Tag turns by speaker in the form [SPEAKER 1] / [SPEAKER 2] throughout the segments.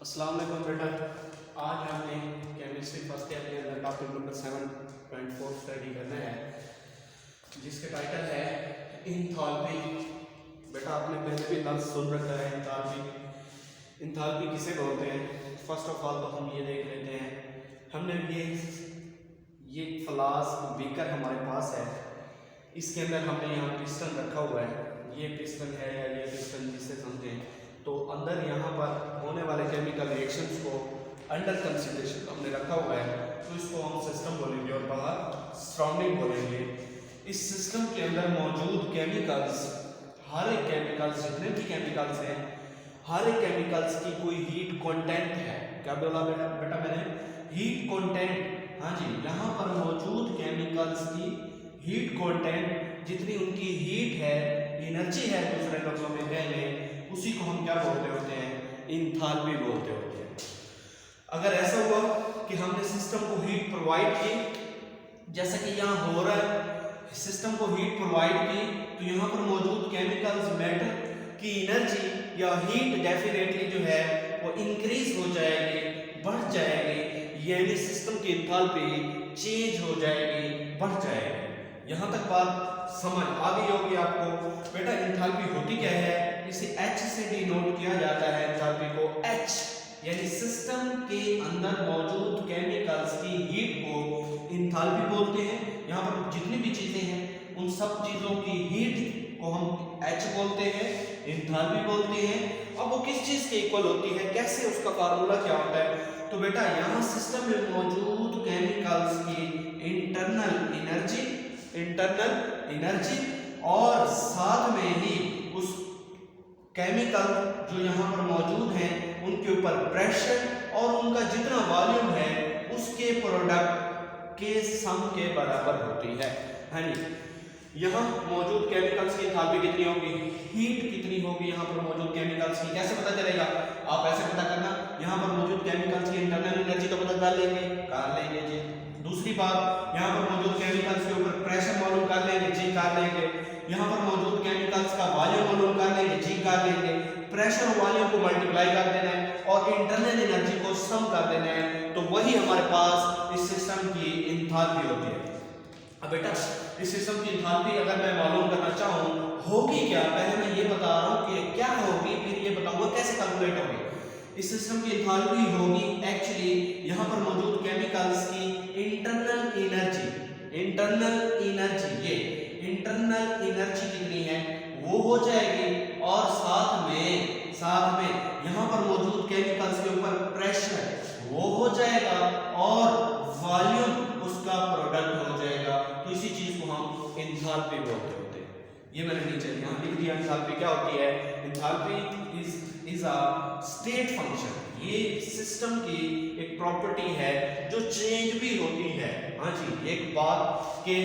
[SPEAKER 1] अस्सलाम वालेकुम बेटा। आज हमने केमिस्ट्री फर्स्ट ईयर के अंदर टॉपिक नंबर 7.4 स्टडी करना है, जिसका टाइटल है इंथैल्पी। बेटा आपने पहले भी लफ्ज़ सुन रखा है इंथैल्पी। इंथैल्पी किसे बोलते हैं? फर्स्ट ऑफ ऑल तो हम ये देख लेते हैं। हमने ये फ्लास्क बीकर हमारे पास है, इसके अंदर हमने यहाँ पिस्टन रखा हुआ है। ये पिस्टन है या ये पिस्टन जिसे समझें, तो अंदर यहाँ पर होने वाले केमिकल रिएक्शंस को अंडर कंसिडरेशन हमने रखा हुआ है, तो इसको हम सिस्टम बोलेंगे और बाहर सराउंडिंग बोलेंगे। इस सिस्टम के अंदर मौजूद केमिकल्स, हर एक केमिकल्स, जितने भी केमिकल्स हैं, हर एक केमिकल्स की कोई हीट कंटेंट है। क्या बोला बेटा मैंने? Heat content. हाँ जी, यहाँ पर मौजूद केमिकल्स की हीट कंटेंट, जितनी उनकी हीट है, एनर्जी है, दूसरे लफ्जों में कह लें, उसी को हम क्या बोलते होते हैं? इंथैल्पी बोलते होते हैं। अगर ऐसा हुआ कि हमने सिस्टम को हीट प्रोवाइड की, जैसा कि यहाँ हो रहा है, सिस्टम को हीट प्रोवाइड की, तो यहाँ पर मौजूद केमिकल्स, मैटर की एनर्जी या हीट डेफिनेटली जो है वो इंक्रीज हो जाएगी, बढ़ जाएगी, यानी सिस्टम की इंथैल्पी चेंज हो जाएगी, बढ़ जाएगी। यहाँ तक बात समझ आ गई होगी आपको। बेटा इंथैल्पी होती क्या है? इसे H से डिनोट किया जाता है। इंथैल्पी को H यानी सिस्टम के अंदर मौजूद केमिकल्स की हीट को इंथैल्पी बोलते हैं। यहाँ पर जितनी भी चीजें हैं, उन सब चीजों की हीट को हम H बोलते हैं, इंथैल्पी बोलते हैं। अब वो किस चीज के इक्वल होती है, कैसे, उसका फार्मूला क्या होता है? तो बेटा यहाँ सिस्टम में मौजूद केमिकल्स की इंटरनल एनर्जी और साथ में ही उस केमिकल जो यहाँ पर मौजूद हैं उनके ऊपर प्रेशर और उनका जितना वॉल्यूम है उसके प्रोडक्ट के सम के बराबर होती है। हाँ जी, यहाँ मौजूद केमिकल्स की इंथैल्पी कितनी होगी, हीट कितनी होगी यहाँ पर मौजूद केमिकल्स की, कैसे पता चलेगा? आप ऐसे पता करना, यहाँ पर मौजूद केमिकल्स की इंटरनल एनर्जी तो पता कर लेंगे जी। दूसरी बात, यहाँ पर मौजूद केमिकल्स के ऊपर प्रेशर मालूम कर लेंगे जी, कर लेंगे। यहाँ पर मौजूद केमिकल्स का वॉल्यूम मालूम कर लेंगे जी, कर लेंगे। प्रेशर और वॉल्यूम को मल्टीप्लाई कर देना है और इंटरनल एनर्जी को सम कर देना है, तो वही हमारे पास इस सिस्टम की इंथैल्पी होती है। अब बेटा इस सिस्टम की इंथैल्पी अगर मैं मालूम करना चाहूँ होगी क्या, पहले मैं ये बता रहा हूँ कि क्या होगी, फिर ये बताऊंगा कैसे कैलकुलेट होगी। इस सिस्टम की इंथैल्पी होगी एक्चुअली यहाँ पर मौजूद केमिकल्स की इंटरनल एनर्जी, ये इंटरनल एनर्जी कितनी है वो हो जाएगी, और साथ में यहाँ पर मौजूद केमिकल्स के ऊपर प्रेशर वो हो जाएगा, और वॉल्यूम उसका प्रोडक्ट हो जाएगा। तो इसी चीज को हम इंथैल्पी बोलते होते हैं। ये मैंने नीचे यहाँ लिख दिया। इंथैल्पी क्या होती है? Enthalpy is a state function. ये सिस्टम की एक प्रॉपर्टी है जो चेंज भी होती है। हाँ जी, एक बात कि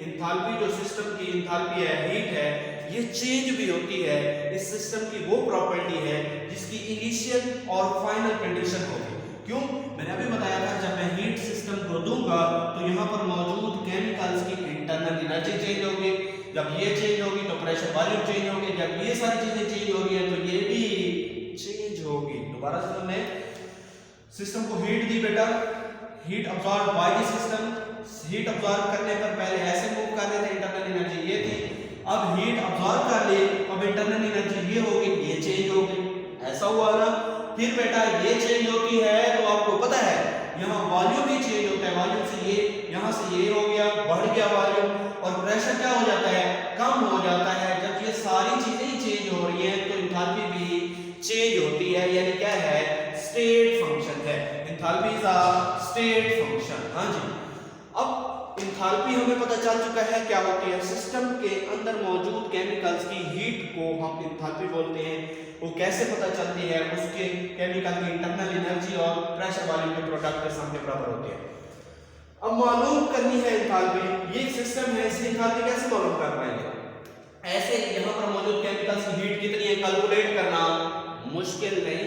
[SPEAKER 1] इंथैल्पी जो सिस्टम की इंथैल्पी है, हीट है, ये चेंज भी होती है। इस सिस्टम की वो प्रॉपर्टी है जिसकी इनिशियल और फाइनल कंडीशन होगी। क्यों? मैंने अभी बताया था, जब मैं हीट सिस्टम को दूंगा तो यहाँ पर मौजूद केमिकल्स की इंटरनल एनर्जी चेंज होगी, जब ये चेंज होगी तो प्रेशर वॉल्यूम चेंज होगी, जब ये सारी चीजें चेंज हो रही है तो ये भी चेंज होगी। दोबारा से हमने सिस्टम को हीट दी बेटा, heat absorb by the system. Heat absorb करने पर पहले ऐसे मूव कर रहे थे, इंटरनल एनर्जी ये थी, अब हीट अब्सॉर्ब कर ली, अब इंटरनल एनर्जी ये होगी, ये चेंज हो गई, ऐसा हुआ ना। फिर बेटा ये चेंज होती है तो आपको पता है यहाँ वॉल्यूम भी चेंज होता है, वॉल्यूम से ये, यहाँ से ये हो गया, बढ़ गया वॉल्यूम, और प्रेशर क्या हो जाता है? कम हो जाता है। जब ये सारी चीजें चेंज हो रही है तो इंथैल्पी भी चेंज होती है, यानी क्या है? स्टेट फंक्शन है। Enthalpy is a state function. हाँ जी, अब इंथैल्पी हमें पता चल चुका है क्या होती है। सिस्टम के अंदर मौजूद केमिकल्स की हीट को हम इंथैल्पी बोलते हैं। वो कैसे पता चलती है? उसके केमिकल की इंटरनल एनर्जी और प्रेशर वॉल्यूम के प्रोडक्ट के सामने बराबर होती है। अब मालूम करनी है इंथैल्पी, ये सिस्टम है, इसकी इंथैल्पी कैसे मालूम कर पाएंगे? ऐसे यहाँ पर मौजूद केमिकल्स की हीट कितनी है कैलकुलेट करना मुश्किल नहीं,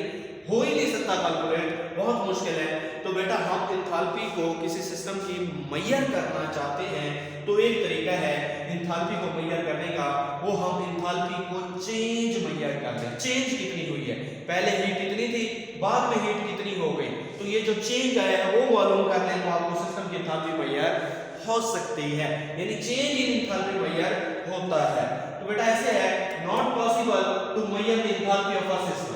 [SPEAKER 1] हो ही नहीं सकता कैलकुलेट, बहुत मुश्किल है। तो बेटा हम एंथैल्पी को किसी सिस्टम की मेजर करना चाहते हैं तो एक तरीका है एंथैल्पी को मेजर करने का, वो हम एंथैल्पी को चेंज मेजर करते हैं। चेंज कितनी हुई है, पहले हीट कितनी थी, बाद में हीट कितनी हो गई, तो ये जो चेंज आया है वो मालूम कर लें तो आपको सिस्टम की एंथैल्पी मेजर हो सकती है, यानी चेंज इन एंथैल्पी मेजर होता है। तो बेटा ऐसे है, not possible to measure the enthalpy of a system.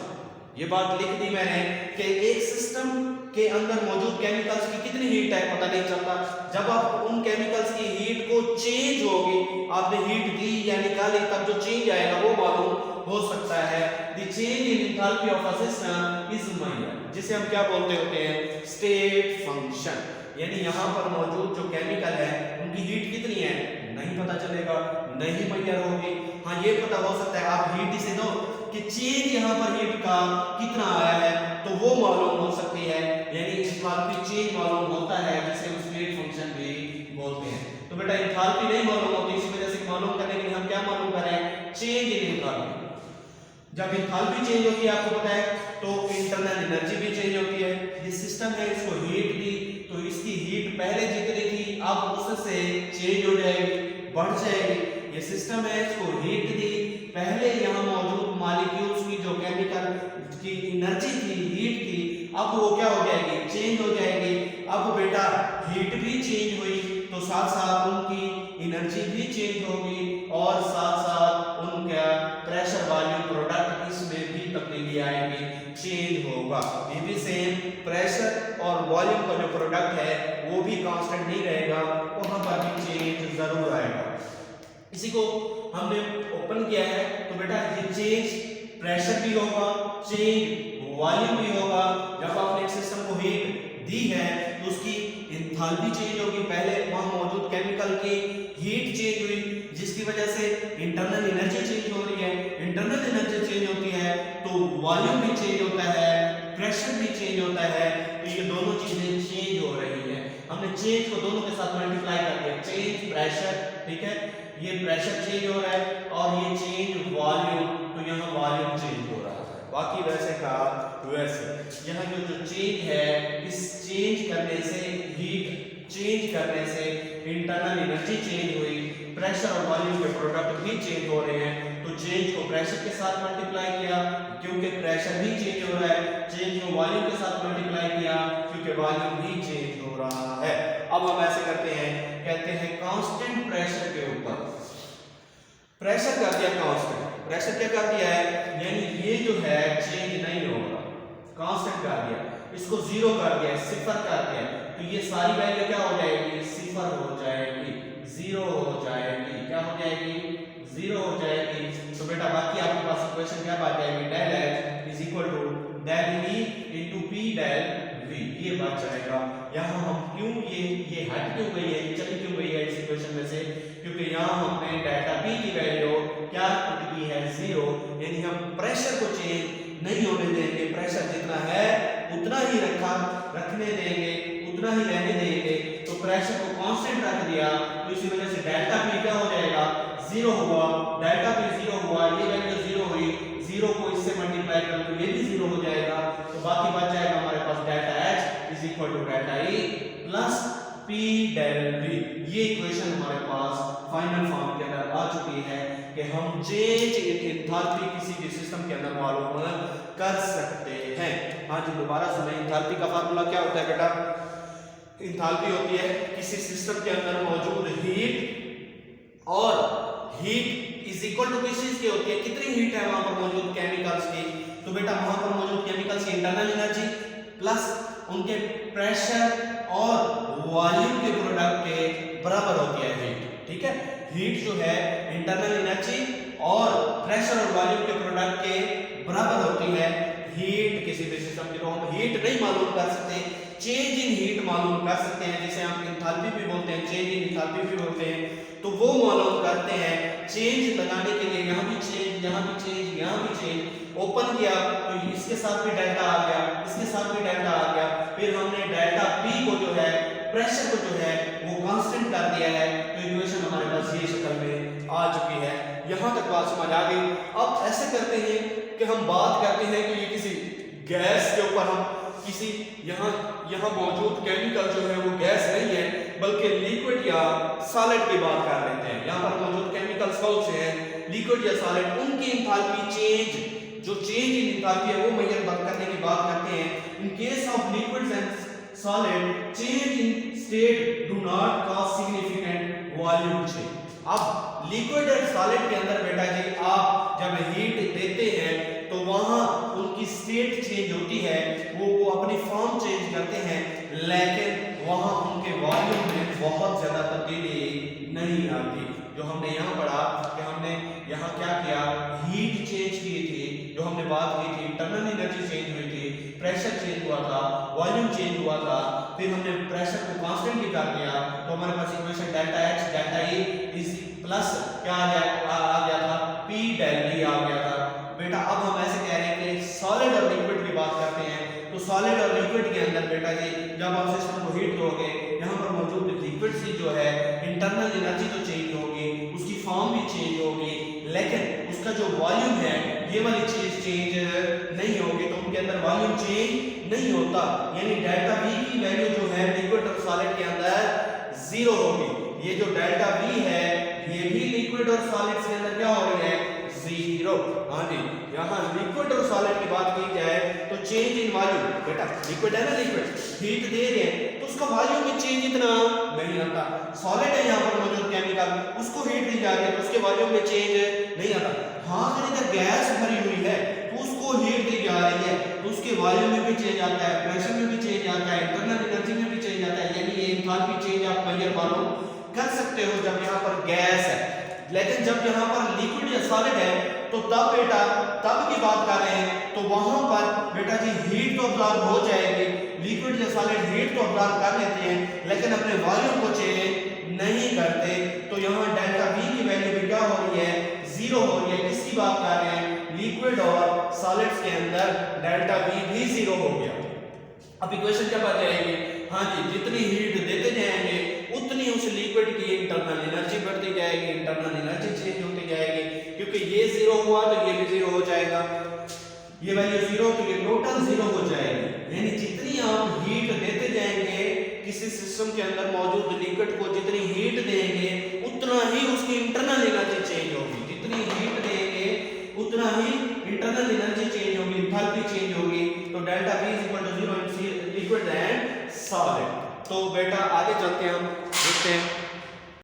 [SPEAKER 1] ये बात लिख दी मैंने कि एक सिस्टम के अंदर मौजूद केमिकल्स की कितनी हीट है पता नहीं चलता। जब आप उन केमिकल्स की हीट को चेंज होगी, आपने हीट दी या निकाली, तब जो चेंज आएगा वो मालूम हो सकता है। The change in enthalpy of a system is measured, जिसे हम क्या बोलते होते हैं, स्टेट फंक्शन। यानी यहाँ पर मौजूद जो केमिकल है उनकी हीट कितनी है नहीं पता चलेगा, नहीं मेजर होगी। हाँ ये पता हो सकता है, आप हीट इसे दो कि चेंज यहाँ पर हीट का कितना आया है तो वो मालूम हो सकती है, यानी एंथैल्पी चेंज मालूम होता है, जिसे हम स्टेट फंक्शन भी बोलते हैं। तो बेटा एंथैल्पी नहीं मालूम होती, इसी वजह से मालूम करने के लिए हम क्या मालूम करें, चेंज इन एंथैल्पी। जब एंथैल्पी चेंज होती है आपको पता है तो इंटरनल एनर्जी भी चेंज होती है। ये सिस्टम है, इसको हीट दी तो इसकी हीट पहले जितनी थी अब उससे चेंज हो जाएगी, बढ़ जाएगी। ये सिस्टम है, इसको हीट दी, पहले यहाँ मौजूद मॉलिक्यूल्स की जो केमिकल की एनर्जी थी, हीट थी, अब वो क्या हो जाएगी, चेंज हो जाएगी। अब बेटा हीट भी चेंज हुई तो साथ साथ उनकी एनर्जी भी चेंज होगी और साथ साथ उनका प्रेशर वॉल्यूम प्रोडक्ट इसमें भी तब्दीली आएगी, चेंज होगा। ये भी सेम प्रेशर और वॉल्यूम का जो प्रोडक्ट है वो भी कांस्टेंट नहीं रहेगा, वहां पर भी चेंज जरूर आएगा। इसी को हमने ओपन किया है तो बेटा ये चेंज प्रेशर भी होगा, चेंज वॉल्यूम भी होगा। जब आपने एक सिस्टम को हीट दी है तो उसकी एंथैल्पी चेंज होगी, पहले वहां मौजूद केमिकल की हीट चेंज हुई जिसकी वजह से इंटरनल एनर्जी चेंज हो रही है। इंटरनल एनर्जी चेंज होती है तो वॉल्यूम भी चेंज होता है, प्रेशर भी चेंज होता है, तो ये दोनों चीजें चेंज हो रही है। हमने चेंज को दोनों के साथ मल्टीप्लाई कर दिया, चेंज प्रेशर, ठीक है, ये प्रेशर चेंज हो रहा है और ये चेंज वॉल्यूम, तो यहाँ वॉल्यूम चेंज हो रहा है। बाकी वैसे का वैसे यहाँ जो चेंज है, इस चेंज करने से, हीट चेंज करने से इंटरनल एनर्जी चेंज हुई, प्रेशर और वॉल्यूम के प्रोडक्ट भी चेंज हो रहे हैं। तो चेंज को प्रेशर के साथ मल्टीप्लाई किया क्योंकि प्रेशर भी चेंज हो रहा है, चेंज को वॉल्यूम के साथ मल्टीप्लाई किया क्योंकि वॉल्यूम भी चेंज हो रहा है। अब हम ऐसे करते हैं, कहते हैं कांस्टेंट प्रेशर के ऊपर प्रेशर कर दिया कांस्टेंट, प्रेशर क्या कर दिया है, यानी ये जो है चेंज नहीं होगा, कांस्टेंट कर दिया, इसको जीरो कर दिया, सिफर कर दिया, तो ये सारी वैल्यू क्या हो जाएगी, सिफर हो जाएगी, जीरो हो जाएगी, क्या हो जाएगी, जीरो हो जाएगी। तो बेटा बाकी आपके पास इक्वेशन क्या बच जाएगी, del H is equal to del E into P del V, ये बच जाएगा। यहाँ हम क्यों ये हट क्यों गई है, चली क्यों गई है इस इक्वेशन में से, क्योंकि यहाँ हमने डेल्टा पी की वैल्यू क्या पुट की है, जीरो, यानी हम प्रेशर को चेंज नहीं होने देंगे, प्रेशर जितना है उतना ही रखने देंगे, उतना ही रहने देंगे। तो प्रेशर को कांस्टेंट रख दिया तो इसी वजह से डेल्टा पी क्या हो जाएगा, जीरो हुआ, डेल्टा पी जीरो हुआ, ये वैल्यू जीरो हुई, जीरो को इससे मल्टीप्लाई करो तो ये भी जीरो हो जाएगा। तो बाकी बच जाएगा हमारे पास delta H is equal to delta E plus P del V. ये इक्वेशन हमारे पास फाइनल फॉर्म के अंदर आ चुकी है कि हम चेंज इन एंथैल्पी किसी भी सिस्टम के अंदर मालूम कर सकते हैं। हाँ जी दोबारा सुने, एंथैल्पी का फार्मूला क्या होता है बेटा, एंथैल्पी होती है किसी सिस्टम के अंदर मौजूद हीट, और हीट इज इक्वल टू किस चीज की होती है, कितनी हीट है वहां पर मौजूद केमिकल्स की। तो बेटा वहां पर मौजूद केमिकल्स की इंटरनल एनर्जी प्लस उनके प्रेशर और वॉल्यूम के प्रोडक्ट के बराबर होती है हीट, ठीक है। हीट जो है इंटरनल एनर्जी और प्रेशर और वॉल्यूम के प्रोडक्ट के बराबर होती है। हीट किसी भी सिस्टम की, तो हम हीट नहीं मालूम कर सकते, चेंज इन हीट मालूम कर सकते हैं, जिसे हम एंथैल्पी भी बोलते हैं, चेंज इन एंथैल्पी भी बोलते हैं। तो वो मालूम करते हैं, चेंज लगाने के लिए यहाँ भी चेंज, यहाँ भी चेंज, यहाँ भी चेंज, ओपन किया तो इसके साथ भी डेल्टा आ गया, इसके साथ भी डेल्टा आ गया, फिर हमने डेल्टा पी को जो है, प्रेशर को जो है वो कांस्टेंट कर दिया है। तो इक्वेशन हमारे पास ये शक्ल में आ चुकी है। यहाँ तक बात समझ आ गई। अब ऐसे करते हैं कि हम बात करते हैं कि ये किसी गैस के ऊपर हम किसी यहाँ मौजूद केमिकल जो है वो गैस नहीं है बल्कि लिक्विड या सॉलिड की बात कर लेते हैं। यहाँ पर मौजूद केमिकल्स कौन से हैं, लिक्विड या सॉलिड, उनकी एंथैल्पी चेंज, जो चेंज इन एंथैल्पी है वो मेजर करने की बात करते हैं। In case of liquids and solid change in state do not cause significant volume change. अब लिक्विड और सॉलिड के अंदर बेटा जी आप जब हीट देते हैं तो वहां उनकी स्टेट चेंज होती है, वो अपनी फॉर्म चेंज करते हैं, लेकिन वहां उनके वॉल्यूम में बहुत ज्यादा तब्दीली नहीं आती। जो हमने यहाँ पढ़ा कि हमने यहाँ क्या किया, हीट चेंज की थी, जो हमने बात की थी, इंटरनल एनर्जी चेंज हुई थी, प्रेशर चेंज हुआ था, वॉल्यूम चेंज हुआ था, फिर हमने प्रेशर को कांस्टेंट भी कर दिया तो हमारे पास equation delta H delta E is plus क्या आ गया था, पी डेल डी आ गया था। बेटा अब हम ऐसे कह रहे हैं कि सॉलिड और लिक्विड की बात करते हैं तो सॉलिड और लिक्विड के अंदर बेटा जी जब आप सिस्टम को हीट दोगे, यहाँ पर मौजूद लिक्विड सी जो है इंटरनल एनर्जी तो चेंज होगी, उसकी फॉर्म भी चेंज होगी, लेकिन उसका जो वॉल्यूम है ये वाली चीज चेंज नहीं होगी, तो उनके अंदर वॉल्यूम चेंज नहीं होता। यानी डेल्टा V की वैल्यू जो है लिक्विड और सॉलिड के अंदर जीरो होगी। ये जो डेल्टा V है ये भी लिक्विड और सॉलिड के अंदर क्या हो रही है, जीरो। हाँ जी, यहाँ लिक्विड और सॉलिड की बात की जाए तो चेंज इन वॉल्यूम, बेटा लिक्विड है ना, लिक्विड हीट दे रहे हैं तो उसका वॉल्यूम में चेंज इतना नहीं आता। सॉलिड है यहाँ पर मौजूद केमिकल, उसको हीट दी जा रही है तो उसके वॉल्यूम में चेंज नहीं आता। हाँ अगर इधर गैस भरी हुई है तो उसको हीट दी जा रही है तो उसके वॉल्यूम में भी चेंज आता है, प्रेशर में भी चेंज आता है, इंटरनल एनर्जी में भी चेंज आता है। यानी ये एंथैल्पी चेंज आप मेजर मालूम कर सकते हो जब यहाँ पर गैस है, लेकिन जब यहाँ पर लिक्विड या सॉलिड है तो तब बेटा तब की बात कर रहे हैं तो वहां पर बेटा जी हीट तो ऑब्जॉर्ब हो जाएगी, लिक्विड या सॉलिड हीट तो ऑब्जॉर्ब कर लेते हैं लेकिन अपने वॉल्यूम को चेंज नहीं करते। तो यहाँ डेल्टा V की वैल्यू भी क्या हो रही है, जीरो हो रही है। किसकी बात कर रहे हैं, लिक्विड और सॉलिड्स के अंदर डेल्टा V भी जीरो हो गया। अब इक्वेशन क्या बन जाएगी, हाँ जी जितनी हीट देते जाएंगे उतनी उस लिक्विड की इंटरनल एनर्जी बढ़ती जाएगी, इंटरनल एनर्जी चेंज होती जाएगी, क्योंकि ये जीरो हुआ तो ये भी जीरो हो जाएगा, ये वैल्यू जीरो तो ये टोटल जीरो हो जाएगी। यानी जितनी आप हीट देते जाएंगे किसी सिस्टम के अंदर मौजूद लिक्विड को जितनी हीट देंगे उतना ही उसकी इंटरनल एनर्जी चेंज होगी, जितनी हीट देंगे उतना ही इंटरनल एनर्जी चेंज होगी, एंथैल्पी चेंज होगी। तो delta V is equal to 0 in liquid and solid. तो बेटा आगे चलते हैं, हम देखते हैं